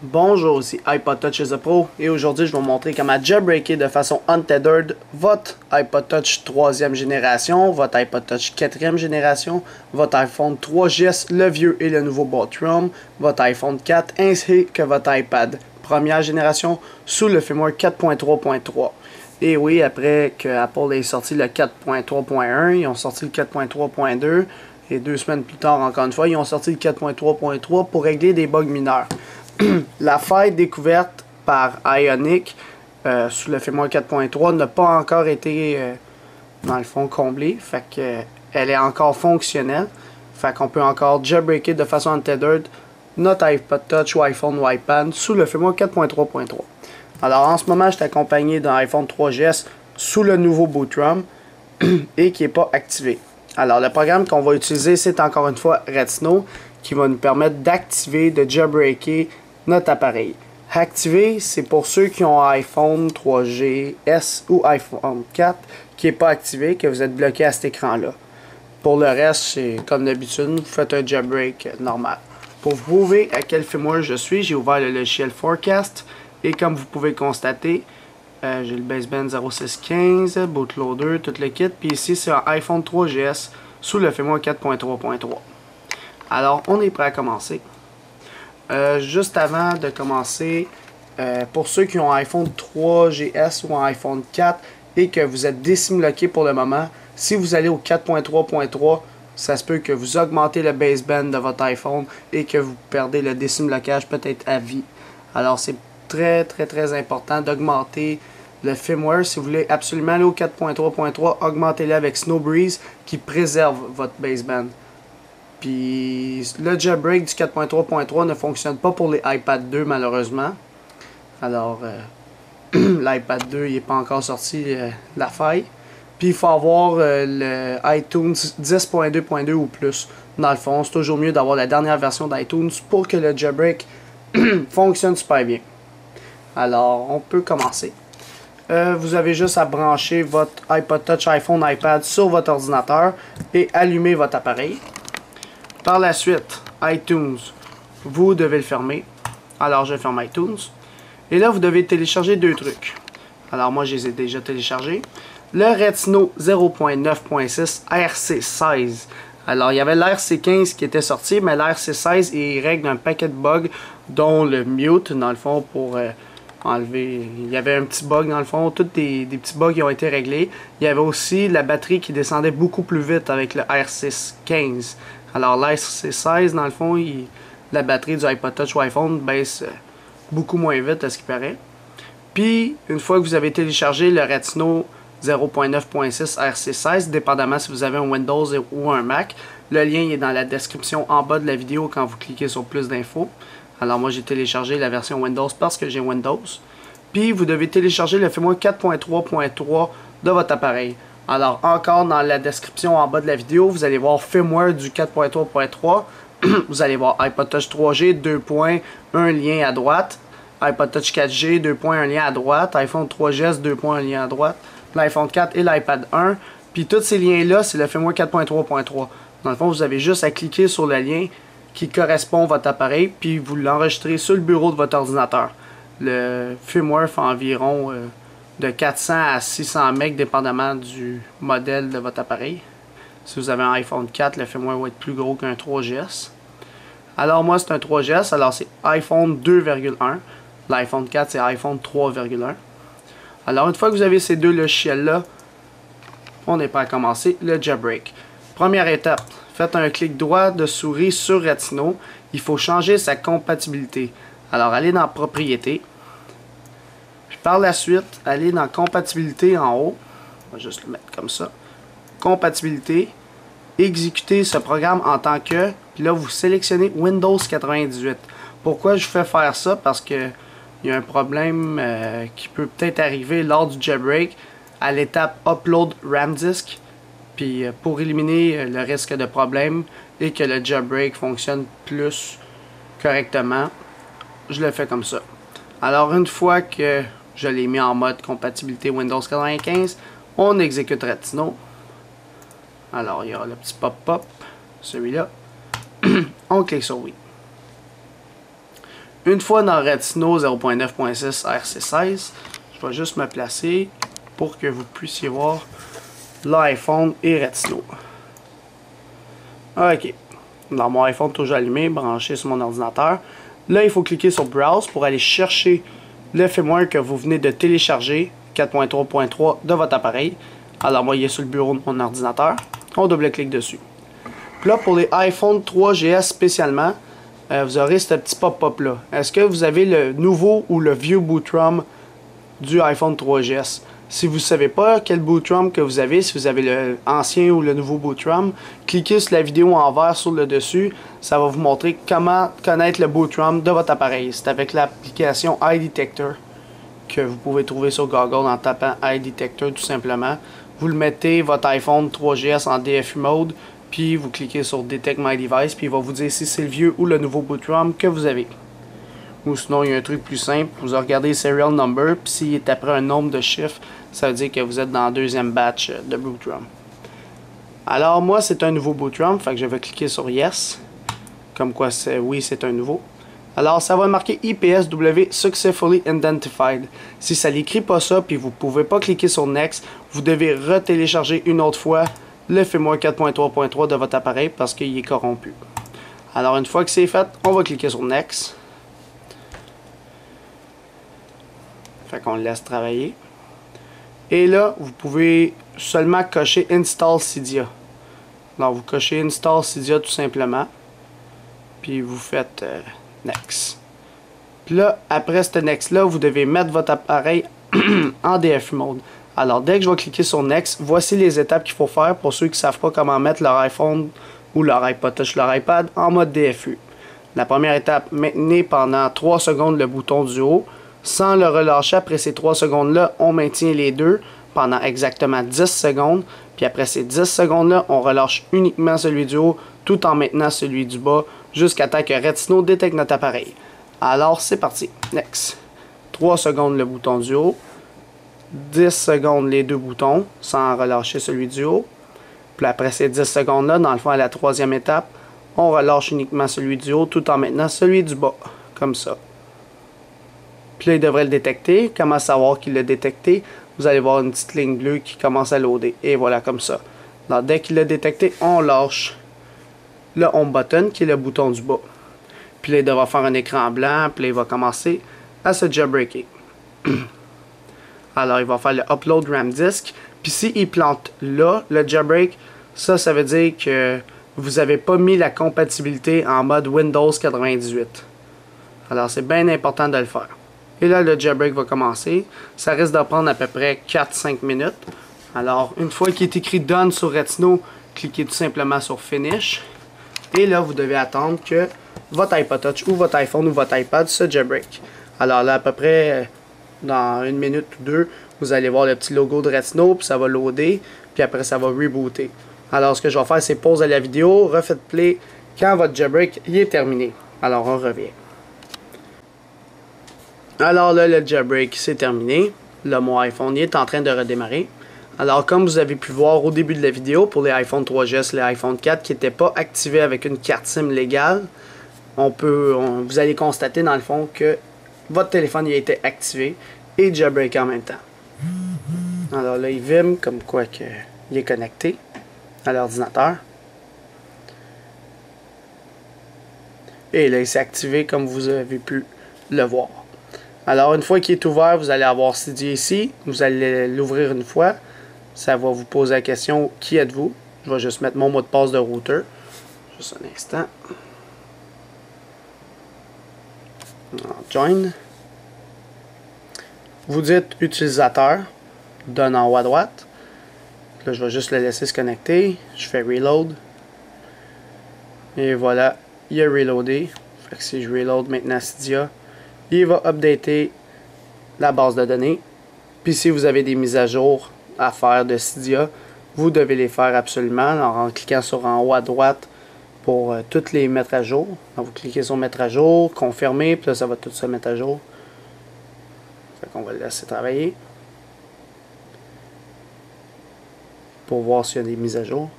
Bonjour, ici iPod Touch is a Pro et aujourd'hui je vais vous montrer comment jailbreaker de façon untethered votre iPod Touch 3e génération, votre iPod Touch 4e génération, votre iPhone 3GS, le vieux et le nouveau Bothrom, votre iPhone 4 ainsi que votre iPad 1re génération sous le firmware 4.3.3. Et oui, après que Apple ait sorti le 4.3.1, ils ont sorti le 4.3.2 et 2 semaines plus tard, encore une fois, ils ont sorti le 4.3.3 pour régler des bugs mineurs. La faille découverte par Ionic sous le firmware 4.3 n'a pas encore été dans le fond comblée, fait que elle est encore fonctionnelle, fait qu'on peut encore jailbreaker de façon untethered notre iPod Touch ou iPhone ou iPad sous le firmware 4.3.3. Alors en ce moment, je suis accompagné d'un iPhone 3GS sous le nouveau Bothrom et qui n'est pas activé. Alors le programme qu'on va utiliser, c'est encore une fois Retina qui va nous permettre d'activer, de jailbreaker notre appareil. Activer, c'est pour ceux qui ont un iPhone 3GS ou iPhone 4 qui n'est pas activé, que vous êtes bloqué à cet écran-là. Pour le reste, c'est comme d'habitude, vous faites un jailbreak normal. Pour vous prouver à quel firmware je suis, j'ai ouvert le logiciel Forecast et comme vous pouvez constater, j'ai le baseband 0615, bootloader, tout le kit, puis ici c'est un iPhone 3GS sous le firmware 4.3.3. Alors, on est prêt à commencer. Juste avant de commencer, pour ceux qui ont un iPhone 3GS ou un iPhone 4 et que vous êtes décimloqué pour le moment, si vous allez au 4.3.3, ça se peut que vous augmentez le baseband de votre iPhone et que vous perdez le décimlocage peut-être à vie. Alors c'est très important d'augmenter le firmware. Si vous voulez absolument aller au 4.3.3, augmentez-le avec Snowbreeze qui préserve votre baseband. Puis le jailbreak du 4.3.3 ne fonctionne pas pour les iPad 2 malheureusement. Alors l'iPad 2 il n'est pas encore sorti la faille. Puis il faut avoir le iTunes 10.2.2 ou plus. Dans le fond, c'est toujours mieux d'avoir la dernière version d'iTunes pour que le jailbreak fonctionne super bien. Alors on peut commencer. Vous avez juste à brancher votre iPod Touch, iPhone, iPad sur votre ordinateur et allumer votre appareil. Par la suite, iTunes, vous devez le fermer. Alors, je ferme iTunes. Et là, vous devez télécharger deux trucs. Alors, moi, je les ai déjà téléchargés. Le Retina 0.9.6 RC16. Alors, il y avait l'RC15 qui était sorti, mais l'RC16, il règle un paquet de bugs, dont le mute, dans le fond, pour enlever... Il y avait un petit bug, dans le fond, tous des petits bugs qui ont été réglés. Il y avait aussi la batterie qui descendait beaucoup plus vite avec le RC15. Alors l'RC16, dans le fond, la batterie du iPod Touch ou iPhone baisse beaucoup moins vite à ce qui paraît. Puis, une fois que vous avez téléchargé le Retina 0.9.6 RC16, dépendamment si vous avez un Windows ou un Mac, le lien est dans la description en bas de la vidéo quand vous cliquez sur plus d'infos. Alors moi j'ai téléchargé la version Windows parce que j'ai Windows. Puis vous devez télécharger le firmware 4.3.3 de votre appareil. Alors encore dans la description en bas de la vidéo, vous allez voir firmware du 4.3.3. Vous allez voir iPod Touch 3G, 2 points, un lien à droite. iPod Touch 4G, 2 points, un lien à droite. iPhone 3GS, 2 points, un lien à droite. L'iPhone 4 et l'iPad 1. Puis tous ces liens-là, c'est le firmware 4.3.3. Dans le fond, vous avez juste à cliquer sur le lien qui correspond à votre appareil, puis vous l'enregistrez sur le bureau de votre ordinateur. Le firmware fait environ de 400 à 600 MB dépendamment du modèle de votre appareil. Si vous avez un iPhone 4, le firmware va être plus gros qu'un 3GS. Alors moi c'est un 3GS, alors c'est iPhone 2.1. L'iPhone 4 c'est iPhone 3.1. Alors une fois que vous avez ces deux logiciels-là, on est prêt à commencer le jailbreak. Première étape, faites un clic droit de souris sur Retina. Il faut changer sa compatibilité. Alors allez dans Propriétés. Puis par la suite, allez dans Compatibilité en haut. On va juste le mettre comme ça. Compatibilité. Exécutez ce programme en tant que. Puis là, vous sélectionnez Windows 98. Pourquoi je fais faire ça? Parce que il y a un problème qui peut peut-être arriver lors du jailbreak à l'étape Upload RAM Disk. Puis pour éliminer le risque de problème et que le jailbreak fonctionne plus correctement, je le fais comme ça. Alors une fois que je l'ai mis en mode compatibilité Windows 95, on exécute Retina. Alors il y aura le petit pop-up, celui-là. On clique sur oui. Une fois dans Retina 0.9.6 RC16, je vais juste me placer pour que vous puissiez voir l'iPhone et Retina. Ok. Dans mon iPhone toujours allumé, branché sur mon ordinateur. Là, il faut cliquer sur Browse pour aller chercher le firmware que vous venez de télécharger, 4.3.3 de votre appareil. Alors moi, il est sur le bureau de mon ordinateur. On double-clique dessus. Puis là, pour les iPhone 3GS spécialement, vous aurez ce petit pop-up là. Est-ce que vous avez le nouveau ou le vieux boot ROM du iPhone 3GS? Si vous ne savez pas quel boot ROM que vous avez, si vous avez l'ancien ou le nouveau boot ROM, cliquez sur la vidéo en vert sur le dessus. Ça va vous montrer comment connaître le boot ROM de votre appareil. C'est avec l'application iDetector que vous pouvez trouver sur Google en tapant iDetector tout simplement. Vous le mettez votre iPhone 3GS en DFU mode, puis vous cliquez sur Detect My Device, puis il va vous dire si c'est le vieux ou le nouveau boot ROM que vous avez. Ou sinon, il y a un truc plus simple, vous regardez le serial number, puis s'il est après un nombre de chiffres, ça veut dire que vous êtes dans le deuxième batch de boot ROM. Alors moi, c'est un nouveau boot ROM, fait que je vais cliquer sur Yes, comme quoi oui, c'est un nouveau. Alors, ça va marquer IPSW Successfully Identified. Si ça n'écrit pas ça, puis vous ne pouvez pas cliquer sur Next, vous devez retélécharger une autre fois le firmware 4.3.3 de votre appareil parce qu'il est corrompu. Alors, une fois que c'est fait, on va cliquer sur Next. Fait qu'on le laisse travailler. Et là, vous pouvez seulement cocher Install Cydia. Alors, vous cochez Install Cydia tout simplement. Puis vous faites Next. Puis là, après ce Next-là, vous devez mettre votre appareil en DFU mode. Alors, dès que je vais cliquer sur Next, voici les étapes qu'il faut faire pour ceux qui ne savent pas comment mettre leur iPhone ou leur iPod Touch, leur iPad en mode DFU. La première étape, maintenez pendant 3 secondes le bouton du haut. Sans le relâcher, après ces 3 secondes-là, on maintient les deux pendant exactement 10 secondes. Puis après ces 10 secondes-là, on relâche uniquement celui du haut tout en maintenant celui du bas jusqu'à temps que Retina détecte notre appareil. Alors, c'est parti. Next. 3 secondes le bouton du haut. 10 secondes les deux boutons sans relâcher celui du haut. Puis après ces 10 secondes-là, dans le fond, à la troisième étape, on relâche uniquement celui du haut tout en maintenant celui du bas. Comme ça. Puis là, il devrait le détecter. Comment savoir qu'il l'a détecté? Vous allez voir une petite ligne bleue qui commence à loader. Et voilà, comme ça. Alors, dès qu'il l'a détecté, on lâche le Home Button, qui est le bouton du bas. Puis là, il devra faire un écran blanc. Puis là, il va commencer à se jailbreaker. Alors, il va faire le Upload RAM Disk. Puis s'il plante là, le jailbreak, ça veut dire que vous n'avez pas mis la compatibilité en mode Windows 98. Alors, c'est bien important de le faire. Et là, le jailbreak va commencer. Ça risque de prendre à peu près 4-5 minutes. Alors, une fois qu'il est écrit Done sur Retina, cliquez tout simplement sur Finish. Et là, vous devez attendre que votre iPod Touch ou votre iPhone ou votre iPad se jailbreak. Alors là, à peu près dans 1 minute ou 2, vous allez voir le petit logo de Retina, puis ça va loader, puis après ça va rebooter. Alors, ce que je vais faire, c'est pause à la vidéo, refaites play quand votre jailbreak est terminé. Alors, on revient. Alors là, le jailbreak c'est terminé. Là, mon iPhone est en train de redémarrer. Alors, comme vous avez pu voir au début de la vidéo, pour les iPhone 3GS, les iPhone 4 qui n'étaient pas activés avec une carte SIM légale, vous allez constater dans le fond que votre téléphone il a été activé et jailbreaké en même temps. Alors là, il vibre comme quoi que il est connecté à l'ordinateur. Et là, il s'est activé comme vous avez pu le voir. Alors, une fois qu'il est ouvert, vous allez avoir Cydia ici. Vous allez l'ouvrir une fois. Ça va vous poser la question, qui êtes-vous? Je vais juste mettre mon mot de passe de routeur. Juste un instant. Join. Vous dites utilisateur. Donne en haut à droite. Là, je vais juste le laisser se connecter. Je fais reload. Et voilà, il a reloadé. Fait que si je reload maintenant Cydia, il va updater la base de données. Puis si vous avez des mises à jour à faire de Cydia, vous devez les faire absolument en cliquant sur en haut à droite pour toutes les mettre à jour. Donc, vous cliquez sur mettre à jour, confirmer, puis là ça va tout se mettre à jour. Fait qu'on va le laisser travailler pour voir s'il y a des mises à jour.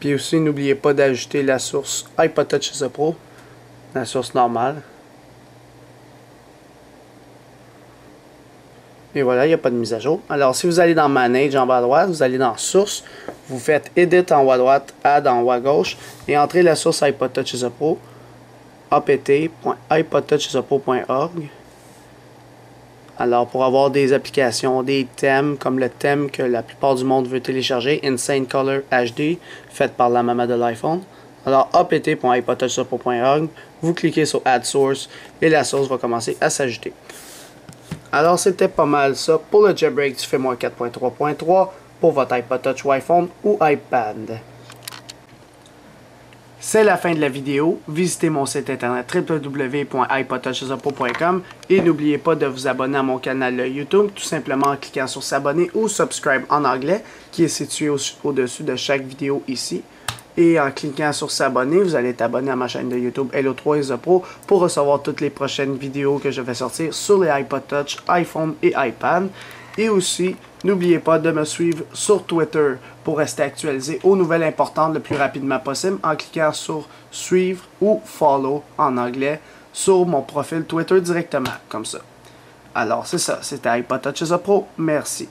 Puis aussi, n'oubliez pas d'ajouter la source iPod Touch SE Pro, la source normale. Et voilà, il n'y a pas de mise à jour. Alors, si vous allez dans Manage en bas à droite, vous allez dans Source, vous faites Edit en haut à droite, Add en haut à gauche, et entrez la source iPod Touch SE Pro, apt.ipodtouchsepro.org. Alors, pour avoir des applications, des thèmes, comme le thème que la plupart du monde veut télécharger, Insane Color HD, fait par la maman de l'iPhone. Alors, apt.ipodtouchsepro.org, vous cliquez sur Add Source, et la source va commencer à s'ajouter. Alors, c'était pas mal ça pour le jailbreak du firmware 4.3.3 pour votre iPod Touch ou iPhone ou iPad. C'est la fin de la vidéo. Visitez mon site internet www.ipodtouchsepro.com et n'oubliez pas de vous abonner à mon canal YouTube, tout simplement en cliquant sur s'abonner ou subscribe en anglais, qui est situé au-dessus de chaque vidéo ici. Et en cliquant sur s'abonner, vous allez être abonné à ma chaîne de YouTube Hello3 SE Pro pour recevoir toutes les prochaines vidéos que je vais sortir sur les iPod Touch, iPhone et iPad. Et aussi, n'oubliez pas de me suivre sur Twitter pour rester actualisé aux nouvelles importantes le plus rapidement possible en cliquant sur suivre ou follow en anglais sur mon profil Twitter directement, comme ça. Alors c'est ça, c'était iPod Touch SE Pro. Merci.